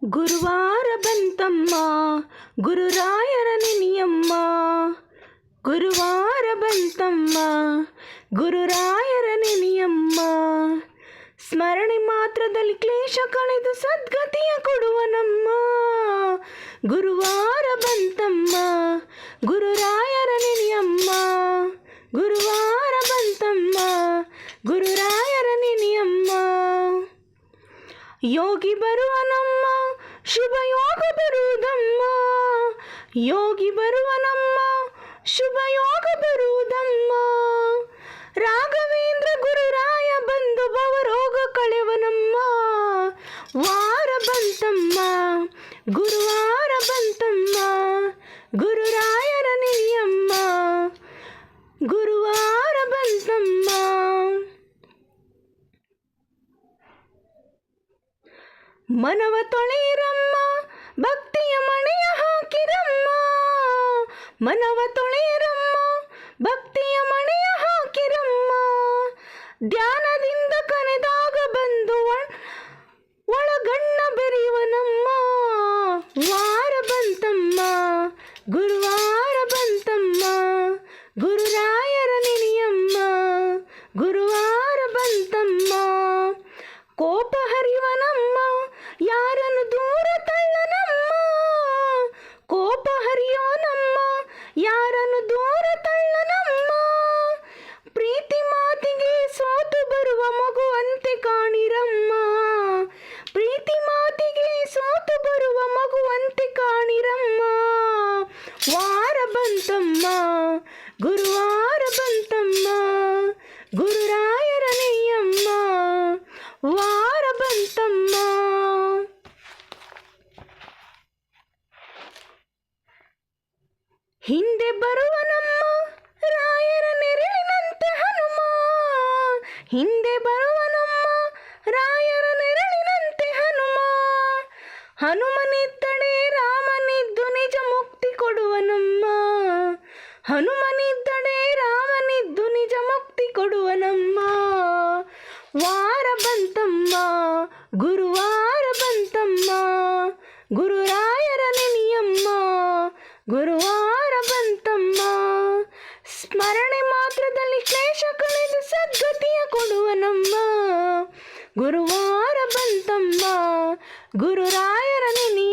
ಗುರುವಾರ ಬಂತಮ್ಮ ಗುರುರಾಯರ ನೆನೆಯಮ್ಮ. ಗುರುವಾರ ಬಂತಮ್ಮ ಗುರುರಾಯರ ನೆನೆಯಮ್ಮ. ಸ್ಮರಣೆ ಮಾತ್ರದಲ್ಲಿ ಕ್ಲೇಶ ಕಳೆದು ಸದ್ಗತಿಯ ಕೊಡುವನಮ್ಮ. ಗುರುವಾರ ಬಂತಮ್ಮ ಗುರುರಾಯರ ನೆನೆಯಮ್ಮ. ಗುರುವಾರ ಬಂತಮ್ಮ ಗುರುರಾಯರ ನೆನೆಯಮ್ಮ. ಯೋಗಿ ಬರುವನಮ್ಮ ಶುಭ ಯೋಗ ಬರುವುದಮ್ಮ. ಯೋಗಿ ಬರುವನಮ್ಮ ಶುಭ ಯೋಗ ಬರುವುದಮ್ಮ. ರಾಘವೇಂದ್ರ ಗುರುರಾಯ ಬಂದು ಭವರೋಗ ಕಳೆವನಮ್ಮ. ವಾರ ಬಂತಮ್ಮ ಗುರುವಾರ ಬಂತಮ್ಮ ಗುರುರಾಯರ ನೆನೆಯಮ್ಮ. ಗುರುವಾರ ಬಂತಮ್ಮ. ಮನವ ತೊಳೆಯಿರಮ್ಮ ಭಕ್ತಿಯ ಮಣೆಯ ಹಾಕಿರಮ್ಮ. ಮನವ ತೊಳೆಯಿರಮ್ಮ ಭಕ್ತಿಯ ಮಣೆಯ ಹಾಕಿರಮ್ಮ. ಧ್ಯಾನದಿಂದ ಕನೆದಾಗ ಬಂದು ಒಳಗಣ್ಣ ಬೆರೆಯುವನಮ್ಮ. ವಾರ ಬಂತಮ್ಮ ಗುರುವಾರ ಬಂತಮ್ಮ ಗುರುರಾಯರ ನೆನೆಯಮ್ಮ. ಗುರುವಾರ ಬಂತಮ್ಮ. ಕೋಪ ಹರಿವನಮ್ಮ ಯಾರನ್ನು ದೂರ ತಳ್ಳನಮ್ಮ. ಕೋಪ ಹರಿಯೋನಮ್ಮ ಯಾರನ್ನು ದೂರ ತಳ್ಳನಮ್ಮ. ಪ್ರೀತಿ ಮಾತಿಗೆ ಸೋತು ಬರುವ ಮಗುವಂತೆ ಕಾಣಿರಮ್ಮ. ಪ್ರೀತಿ ಮಾತಿಗೆ ಸೋತು ಬರುವ ಮಗುವಂತೆ ಕಾಣಿರಮ್ಮ. ವಾರ ಬಂತಮ್ಮ ಗುರುವಾರ ಬಂತಮ್ಮ ಗುರುರಾಯರ ನೆನೆಯಮ್ಮ. ವಾರ ಬಂತಮ್ಮ. ಹಿಂದೆ ಬರುವನಮ್ಮ ರಾಯರ ನೆರಳಿನಂತೆ ಹನುಮ. ಹಿಂದೆ ಬರುವನಮ್ಮ ರಾಯರ ನೆರಳಿನಂತೆ ಹನುಮ. ಹನುಮನಿದ್ದಡೆ ರಾಮನಿದ್ದು ನಿಜ ಮುಕ್ತಿ ಕೊಡುವನಮ್ಮ. ಹನುಮನಿದ್ದಡೆ ರಾಮನಿದ್ದು ನಿಜ ಮುಕ್ತಿ ಕೊಡುವನಮ್ಮ. ವಾರ ಬಂತಮ್ಮ ಗುರುವಾರ ಬಂತಮ್ಮ ಗುರುರಾಯರ ನೆನೆಯಮ್ಮ. ಗುರುವಾರ ಬಂತಮ್ಮ. ಸ್ಮರಣೆ ಮಾತ್ರದಲ್ಲಿ ಕ್ಲೇಶ ಕಳೆದು ಸದ್ಗತಿಯ ಕೊಡುವನಮ್ಮ. ಗುರುವಾರ ಬಂತಮ್ಮ ಗುರುರಾಯರ ನೆನೆಯಮ್ಮ.